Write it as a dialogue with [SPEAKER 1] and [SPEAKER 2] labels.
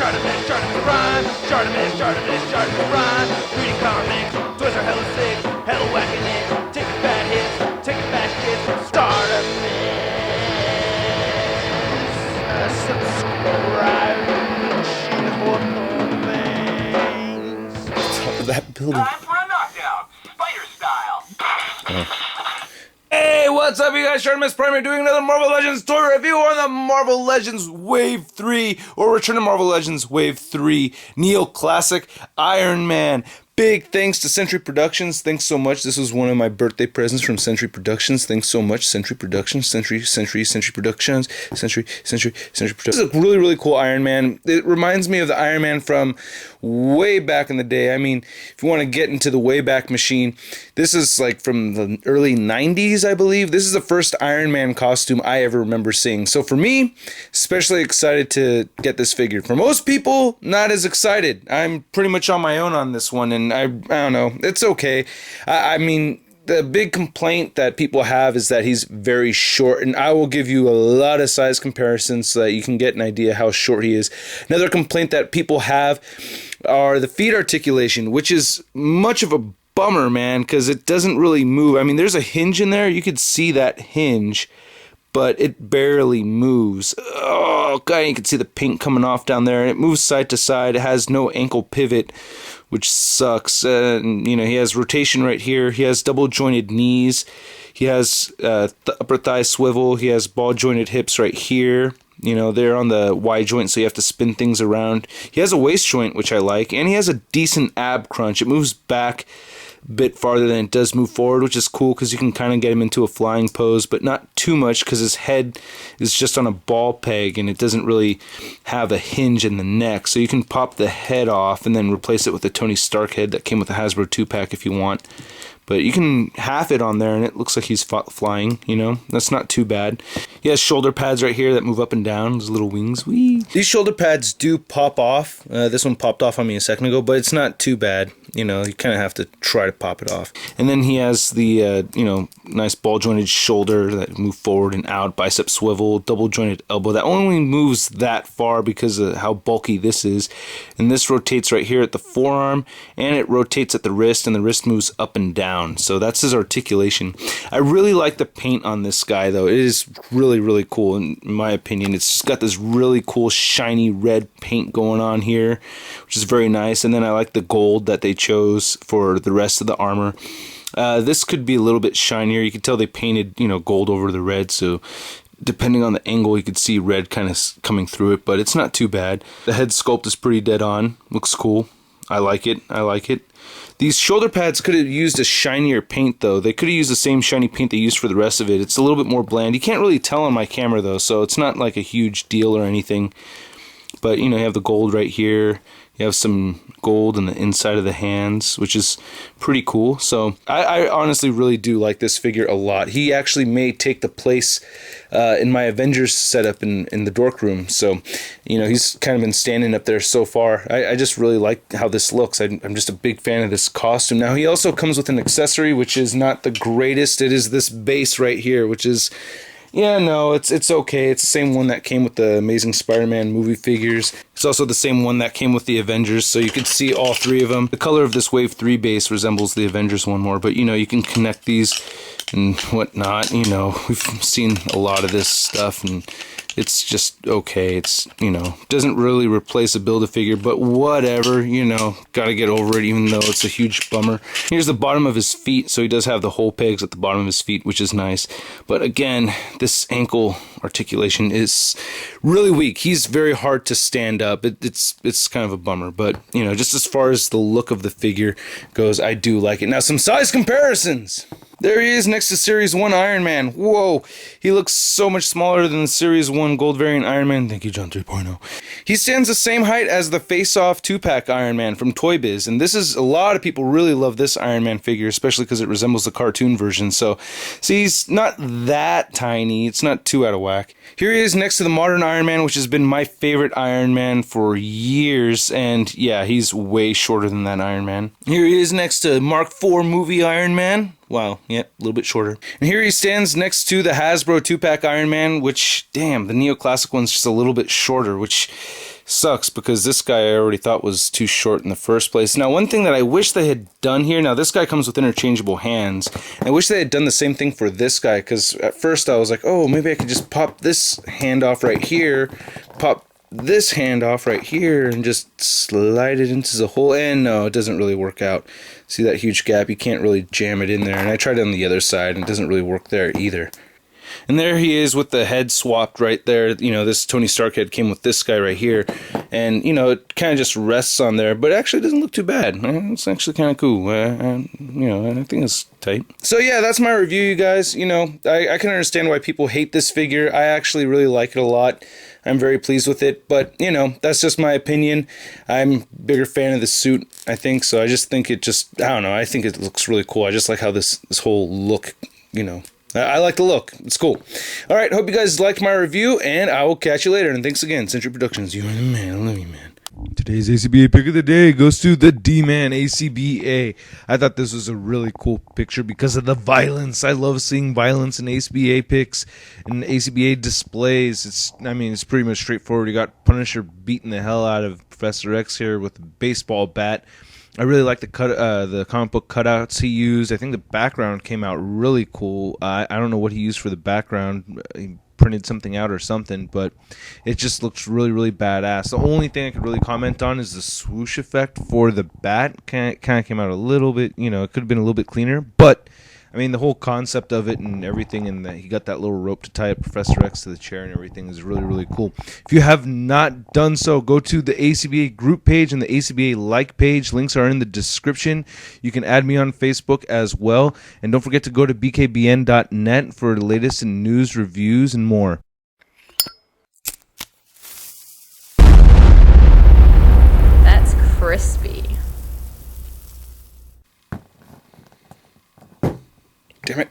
[SPEAKER 1] ShartimusPrime, ShartimusPrime. Reading comics, toys are hella sick, hella whacking it. Taking bad hits, taking bad shit. Subscribe for
[SPEAKER 2] That building.
[SPEAKER 3] Time for a knockdown, spider style.
[SPEAKER 2] Hey, what's up, you guys? ShartimusPrime here doing another Marvel Legends toy review on the Marvel Legends Wave 3, or Return to Marvel Legends Wave 3 Neo Classic Iron Man. Big thanks to Century Productions. Thanks so much. This was one of my birthday presents from Century Productions. Thanks so much, Century Productions. Century Productions. Century Productions. This is a really, really cool Iron Man. It reminds me of the Iron Man from way back in the day. I mean, if you want to get into the Wayback Machine, this is like from the early 90s, I believe. This is the first Iron Man costume I ever remember seeing. So for me, especially excited to get this figure. For most people, not as excited. I'm pretty much on my own on this one, and I don't know. It's okay. I mean, the big complaint that people have is that he's very short, and I will give you a lot of size comparisons so that you can get an idea how short he is. Another complaint that people have are the feet articulation, which is much of a bummer, man, because it doesn't really move. I mean, there's a hinge in there. You could see that hinge, but it barely moves. Oh, God, you can see the paint coming off down there, and it moves side to side. It has no ankle pivot, which sucks. And, you know, he has rotation right here. He has double jointed knees. He has upper thigh swivel. He has ball jointed hips right here. You know, they're on the Y joint, so you have to spin things around. He has a waist joint, which I like, and he has a decent ab crunch. It moves back a bit farther than it does move forward, which is cool because you can kind of get him into a flying pose, but not too much because his head is just on a ball peg and it doesn't really have a hinge in the neck. So you can pop the head off and then replace it with the Tony Stark head that came with the Hasbro 2-pack if you want. But you can half it on there and it looks like he's flying, you know. That's not too bad. He has shoulder pads right here that move up and down. Those little wings. Whee! These shoulder pads do pop off. This one popped off on me a second ago, but it's not too bad. You know, you kind of have to try to pop it off. And then he has the, you know, nice ball jointed shoulder that move forward and out, bicep swivel, double jointed elbow. That only moves that far because of how bulky this is. And this rotates right here at the forearm, and it rotates at the wrist, and the wrist moves up and down. So that's his articulation. I really like the paint on this guy, though. It is really, really cool, in my opinion. It's just got this really cool, shiny red paint going on here, which is very nice. And then I like the gold that they chose for the rest of the armor. This could be a little bit shinier. You could tell they painted, you know, gold over the red, so depending on the angle, you could see red kind of coming through it, but it's not too bad. The head sculpt is pretty dead on. Looks cool. I like it. I like it. These shoulder pads could have used a shinier paint, though. They could have used the same shiny paint they used for the rest of it. It's a little bit more bland. You can't really tell on my camera, though, so it's not like a huge deal or anything. But, you know, you have the gold right here. You have some gold in the inside of the hands, which is pretty cool. So I honestly really do like this figure a lot. He actually may take the place in my Avengers setup in the dork room. So, you know, he's kind of been standing up there so far. I just really like how this looks. I'm just a big fan of this costume. Now, he also comes with an accessory, which is not the greatest. It is this base right here, which is... yeah, no, it's okay. It's the same one that came with the Amazing Spider-Man movie figures. It's also the same one that came with the Avengers, so you can see all three of them. The color of this Wave 3 base resembles the Avengers one more, but, you know, you can connect these and whatnot. You know, we've seen a lot of this stuff, and it's just okay. It's, you know, doesn't really replace a Build-A-Figure, but whatever, you know, gotta get over it, even though it's a huge bummer. Here's the bottom of his feet, so he does have the hole pegs at the bottom of his feet, which is nice. But again, this ankle articulation is really weak. He's very hard to stand up. It's kind of a bummer, but, you know, just as far as the look of the figure goes, I do like it. Now, some size comparisons. There he is next to Series 1 Iron Man. Whoa, he looks so much smaller than the Series 1 Gold Variant Iron Man. Thank you, John 3.0. He stands the same height as the Face-Off 2-pack Iron Man from Toy Biz, and this is, a lot of people really love this Iron Man figure, especially because it resembles the cartoon version. So, see, he's not that tiny. It's not too out of whack. Here he is next to the modern Iron Man, which has been my favorite Iron Man for years, and yeah, he's way shorter than that Iron Man. Here he is next to Mark IV movie Iron Man. Wow, yep, a little bit shorter. And here he stands next to the Hasbro 2-pack Iron Man, which, damn, the Neoclassic one's just a little bit shorter, which sucks because this guy I already thought was too short in the first place. Now, one thing that I wish they had done here, now this guy comes with interchangeable hands. I wish they had done the same thing for this guy, because at first I was like, oh, maybe I could just pop this hand off right here, pop this hand off right here, and just slide it into the hole. And no, it doesn't really work out. See that huge gap? You can't really jam it in there. And I tried it on the other side, and it doesn't really work there either. And there he is with the head swapped right there. You know, this Tony Stark head came with this guy right here. And, you know, it kind of just rests on there. But it actually doesn't look too bad. It's actually kind of cool. You know, I think it's tight. So, yeah, that's my review, you guys. You know, I can understand why people hate this figure. I actually really like it a lot. I'm very pleased with it. But, you know, that's just my opinion. I'm a bigger fan of the suit, I think. So I just think it just, I don't know. I think it looks really cool. I just like how this whole look, you know. I like the look. It's cool. All right, hope you guys liked my review, and I will catch you later. And thanks again, Century Productions. You are the man. I love you, man. Today's ACBA pick of the day goes to the D-Man ACBA. I thought this was a really cool picture because of the violence. I love seeing violence in ACBA picks and ACBA displays. It's pretty much straightforward. You got Punisher beating the hell out of Professor X here with a baseball bat. I really like the comic book cutouts he used. I think the background came out really cool. I don't know what he used for the background. He printed something out or something, but it just looks really, really badass. The only thing I could really comment on is the swoosh effect for the bat. Kind of came out a little bit, you know, it could have been a little bit cleaner, but I mean, the whole concept of it and everything, and that he got that little rope to tie up Professor X to the chair and everything is really, really cool. If you have not done so, go to the ACBA group page and the ACBA like page. Links are in the description. You can add me on Facebook as well. And don't forget to go to bkbn.net for the latest in news, reviews, and more.
[SPEAKER 4] That's crispy.
[SPEAKER 2] Damn it.